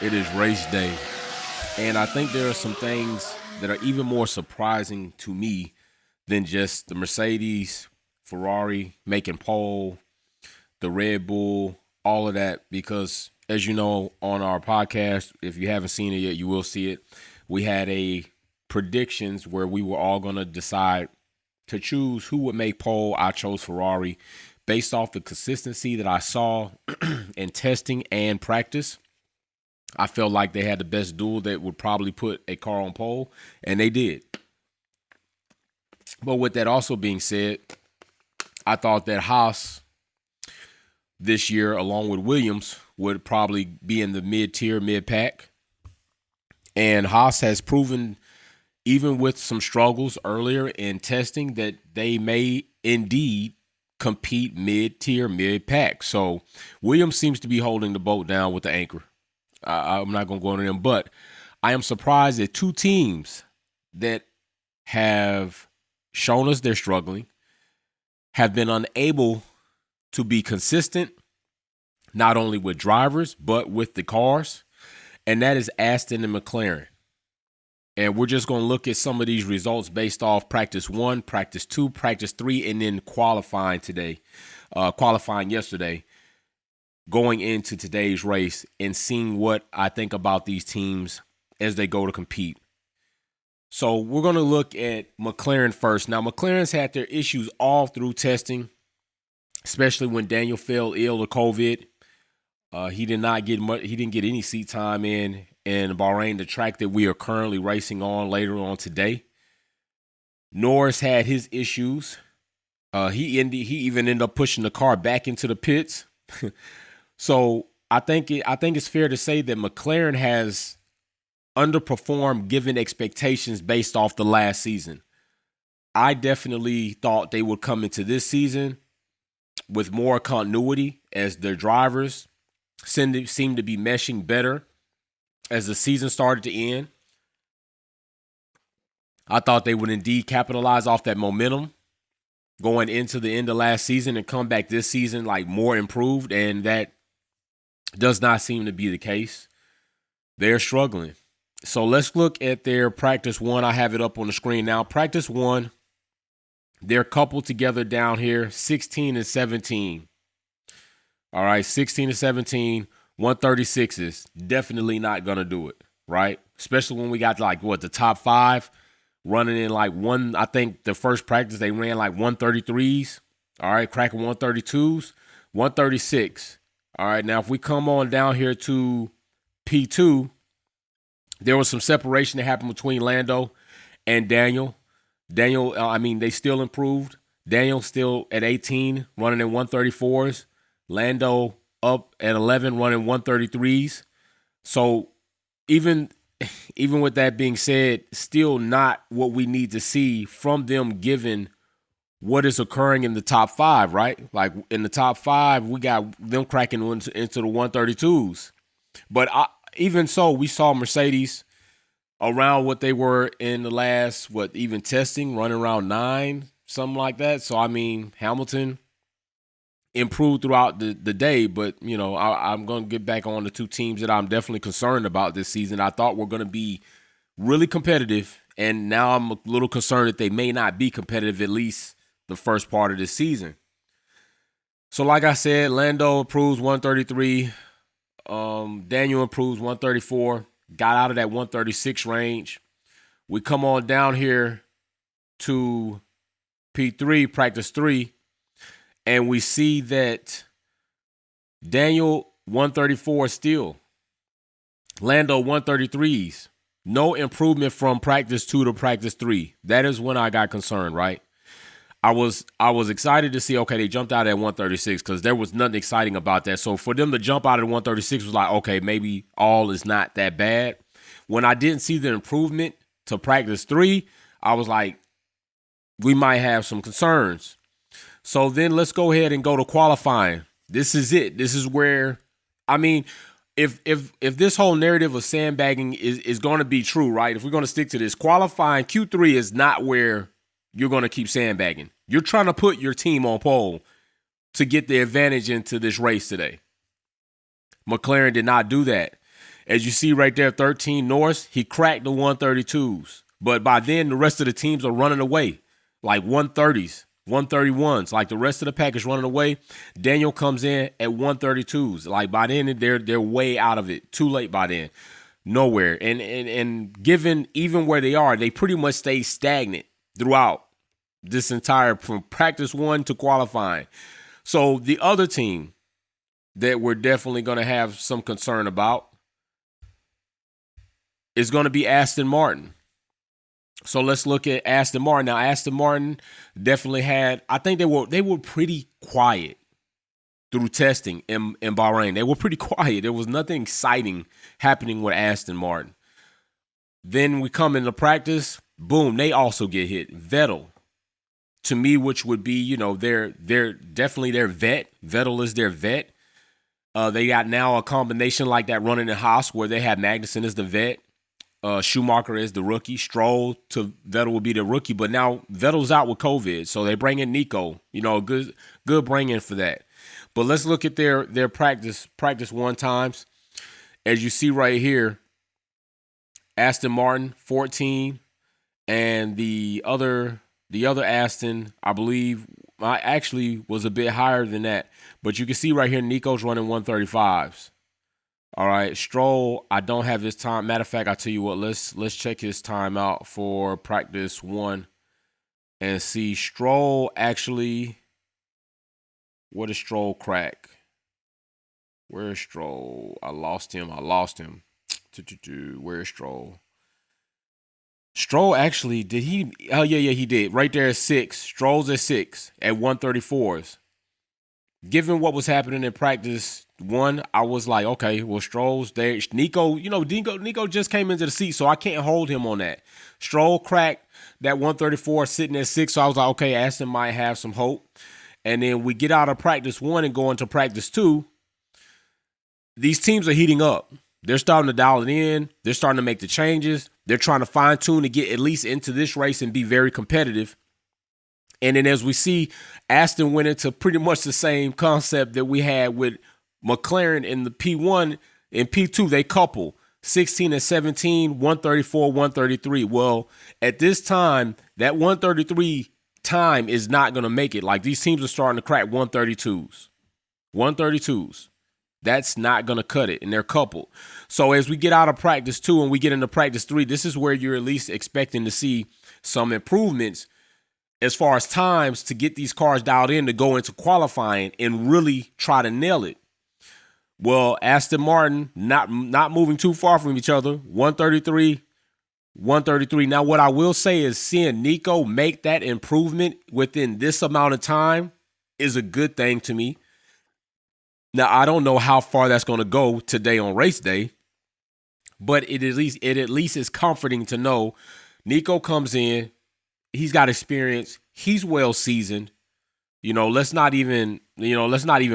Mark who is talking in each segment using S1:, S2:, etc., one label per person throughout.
S1: It is race day. And I think there are some things that are even more surprising to me than just the Mercedes, Ferrari making pole, the Red Bull, all of that. Because as you know, on our podcast, if you haven't seen it yet, you will see it. We had a predictions where we were all going to decide to choose who would make pole. I chose Ferrari based off the consistency that I saw in testing and practice. I felt like they had the best duel that would probably put a car on pole, and they did. But with that also being said, I thought that Haas this year, along with Williams, would probably be in the mid-tier, mid-pack. And Haas has proven, even with some struggles earlier in testing, that they may indeed compete mid-tier, mid-pack. So Williams seems to be holding the boat down with the anchor. I'm not going to go into them, but I am surprised that two teams that have shown us they're struggling have been unable to be consistent, not only with drivers, but with the cars, and that is Aston and McLaren. And we're just going to look at some of these results based off practice 1, practice 2, practice 3, and then qualifying yesterday, going into today's race and seeing what I think about these teams as they go to compete. So we're going to look at McLaren first. Now, McLaren's had their issues all through testing, especially when Daniel fell ill to COVID. He didn't get any seat time in Bahrain, the track that we are currently racing on later on today. Norris had his issues. He even ended up pushing the car back into the pits. So I think it's fair to say that McLaren has underperformed given expectations based off the last season. I definitely thought they would come into this season with more continuity as their drivers seem to be meshing better as the season started to end. I thought they would indeed capitalize off that momentum going into the end of last season and come back this season like more improved, and that does not seem to be the case. They're struggling. So let's look at their practice 1. I have it up on the screen now. Practice 1, they're coupled together down here, 16 and 17. All right, 16 and 17, 136s. Definitely not going to do it, right? Especially when we got the top 5 running in I think the first practice they ran 133s. All right, cracking 132s, 136. All right, now if we come on down here to P2, there was some separation that happened between Lando and Daniel. They still improved. Daniel still at 18, running in 134s. Lando up at 11, running 133s. So even with that being said, still not what we need to see from them given what is occurring in the top 5, right? Like in the top 5, we got them cracking into the 132s. But even so, we saw Mercedes around what they were in the last, even testing, running around 9, something like that. So, Hamilton improved throughout the day, but, I'm going to get back on the two teams that I'm definitely concerned about this season. I thought were going to be really competitive, and now I'm a little concerned that they may not be competitive, at least the first part of this season. So, like I said, Lando improves 133. Daniel improves 134. Got out of that 136 range. We come on down here to P3, practice 3, and we see that Daniel 134 still. Lando 133s. No improvement from practice 2 to practice 3. That is when I got concerned, right? I was excited to see, okay, they jumped out at 136 because there was nothing exciting about that. So for them to jump out at 136 was like, okay, maybe all is not that bad. When I didn't see the improvement to practice 3, I was like, we might have some concerns. So then let's go ahead and go to qualifying. This is it. This is where, if this whole narrative of sandbagging is going to be true, right? If we're going to stick to this, qualifying Q3 is not where you're going to keep sandbagging. You're trying to put your team on pole to get the advantage into this race today. McLaren did not do that. As you see right there, 13 Norris, he cracked the 132s. But by then, the rest of the teams are running away, like 130s, 131s. Like the rest of the pack is running away. Daniel comes in at 132s. Like by then, they're way out of it. Too late by then. Nowhere. And given even where they are, they pretty much stay stagnant throughout this entire, from practice one to qualifying. So the other team that we're definitely going to have some concern about is going to be Aston Martin. So let's look at Aston Martin. Now, Aston Martin definitely had, I think they were pretty quiet through testing in Bahrain. They were pretty quiet. There was nothing exciting happening with Aston Martin. Then we come into practice, boom, they also get hit. Vettel, to me, which would be, they're definitely their vet. Vettel is their vet. They got now a combination like that running in Haas where they have Magnussen as the vet. Schumacher is the rookie. Stroll to Vettel will be the rookie, but now Vettel's out with COVID, so they bring in Nico. Good bring in for that. But let's look at their practice one times. As you see right here, Aston Martin 14, and the other Aston, I believe, actually was a bit higher than that. But you can see right here, Nico's running 135s. All right, Stroll, I don't have his time. Matter of fact, I'll tell you what, let's check his time out for practice one and see. Stroll actually, what is Stroll crack? Where's Stroll? I lost him. Where's Stroll? Stroll actually, did he? Oh, yeah, he did. Right there at 6. Stroll's at 6 at 134s. Given what was happening in practice one, I was like, okay, well, Stroll's there. Nico just came into the seat, so I can't hold him on that. Stroll cracked that 134 sitting at 6, so I was like, okay, Aston might have some hope. And then we get out of practice one and go into practice two. These teams are heating up. They're starting to dial it in. They're starting to make the changes. They're trying to fine tune to get at least into this race and be very competitive. And then as we see, Aston went into pretty much the same concept that we had with McLaren in the P1 and P2. They couple 16 and 17, 134, 133. Well, at this time, that 133 time is not going to make it. Like, these teams are starting to crack 132s. 132s. That's not going to cut it, and they're coupled. So as we get out of practice 2 and we get into practice 3, this is where you're at least expecting to see some improvements as far as times to get these cars dialed in to go into qualifying and really try to nail it. Well, Aston Martin not moving too far from each other, 133, 133. Now, what I will say is seeing Nico make that improvement within this amount of time is a good thing to me. Now, I don't know how far that's going to go today on race day, but it at least is comforting to know Nico comes in. He's got experience. He's well seasoned. Let's not even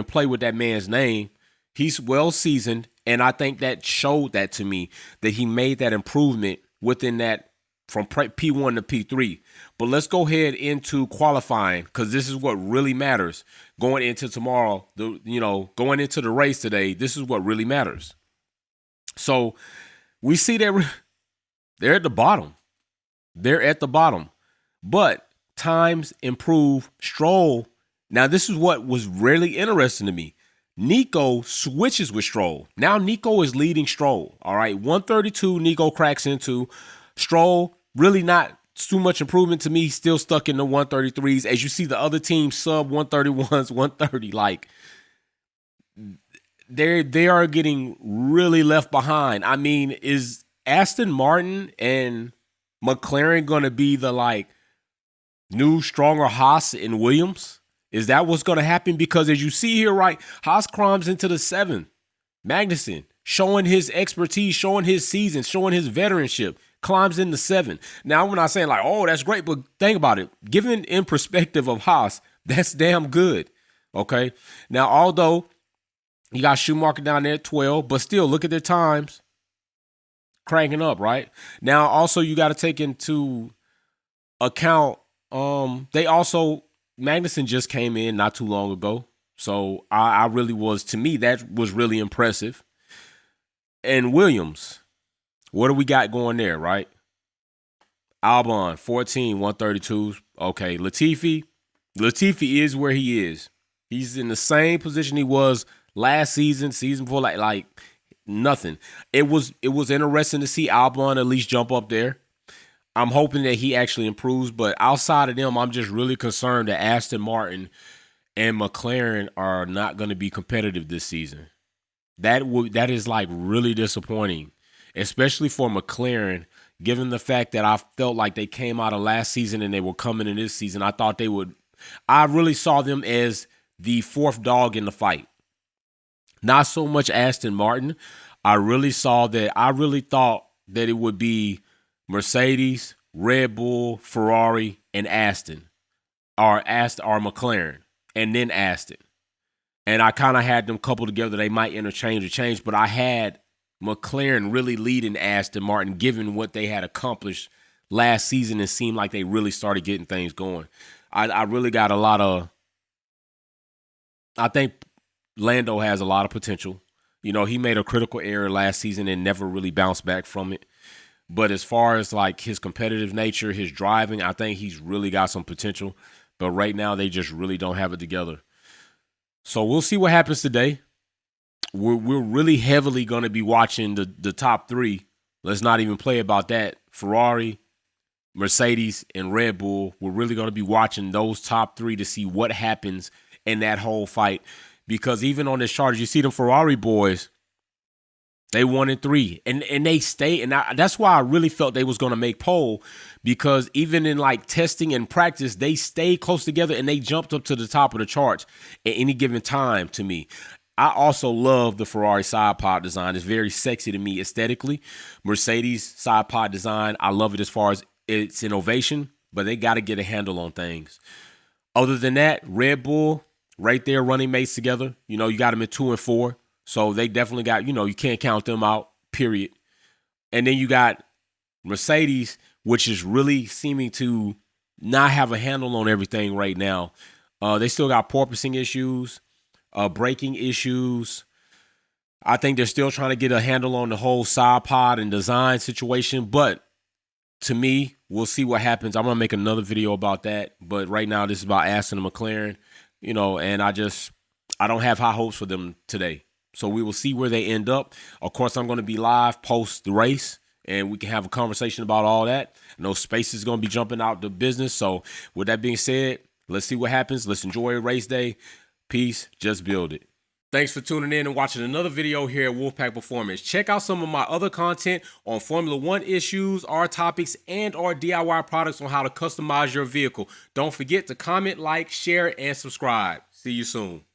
S1: play with that man's name. He's well seasoned, and I think that showed that to me, that he made that improvement within that from P1 to P3. But let's go ahead into qualifying, because this is what really matters going into tomorrow. Going into the race today, this is what really matters. So we see that they're at the bottom. But times improve. Stroll. Now, this is what was really interesting to me. Nico switches with Stroll. Now Nico is leading Stroll. All right, 132 Nico cracks into. Stroll, really not too much improvement to me. He's still stuck in the 133s. As you see the other team sub 131s, 130. Like, they are getting really left behind. I mean, is Aston Martin and McLaren going to be the new stronger Haas and Williams? Is that what's going to happen? Because as you see here, right, Haas climbs into the 7th. Magnussen showing his expertise, showing his season, showing his veteranship, climbs into 7. Now, I'm not saying that's great, but think about it. Given in perspective of Haas, that's damn good. Okay. Now, although you got Schumacher down there at 12, but still look at their times cranking up, right? Now, also you got to take into account, Magnussen just came in not too long ago. So I really was, to me, that was really impressive. And Williams, what do we got going there, right? Albon, 14, 132. Okay, Latifi is where he is. He's in the same position he was last season before, like nothing. It was interesting to see Albon at least jump up there. I'm hoping that he actually improves, but outside of them, I'm just really concerned that Aston Martin and McLaren are not going to be competitive this season. That is like really disappointing, especially for McLaren, given the fact that I felt like they came out of last season and they were coming in this season. I thought they would. I really saw them as the fourth dog in the fight. Not so much Aston Martin. I really thought that it would be Mercedes, Red Bull, Ferrari, and Aston, or McLaren, and then Aston. And I kind of had them coupled together. They might interchange or change, but I had McLaren really leading Aston Martin, given what they had accomplished last season. It seemed like they really started getting things going. I really got a lot of. I think Lando has a lot of potential. You know, he made a critical error last season and never really bounced back from it. But as far as like his competitive nature, his driving, I think he's really got some potential. But right now, they just really don't have it together. So we'll see what happens today. We're really heavily going to be watching the top three. Let's not even play about that. Ferrari, Mercedes, and Red Bull. We're really going to be watching those top three to see what happens in that whole fight. Because even on this chart, you see them Ferrari boys, they 1-3, and they stay. And that's why I really felt they was going to make pole, because even in like testing and practice, they stayed close together and they jumped up to the top of the charts at any given time. To me, I also love the Ferrari side pod design. It's very sexy to me aesthetically. Mercedes side pod design, I love it as far as its innovation, but they got to get a handle on things. Other than that, Red Bull, right there, running mates together. You know, you got them in 2 and 4. So they definitely got, you know, you can't count them out, period. And then you got Mercedes, which is really seeming to not have a handle on everything right now. They still got porpoising issues, braking issues. I think they're still trying to get a handle on the whole side pod and design situation. But to me, we'll see what happens. I'm going to make another video about that. But right now, this is about Aston and McLaren, you know, and I don't have high hopes for them today. So we will see where they end up. Of course, I'm going to be live post the race, and we can have a conversation about all that. I know Space is going to be jumping out the business. So with that being said, let's see what happens. Let's enjoy race day. Peace. Just build it. Thanks for tuning in and watching another video here at Wolfpack Performance. Check out some of my other content on Formula One issues, our topics, and our DIY products on how to customize your vehicle. Don't forget to comment, like, share, and subscribe. See you soon.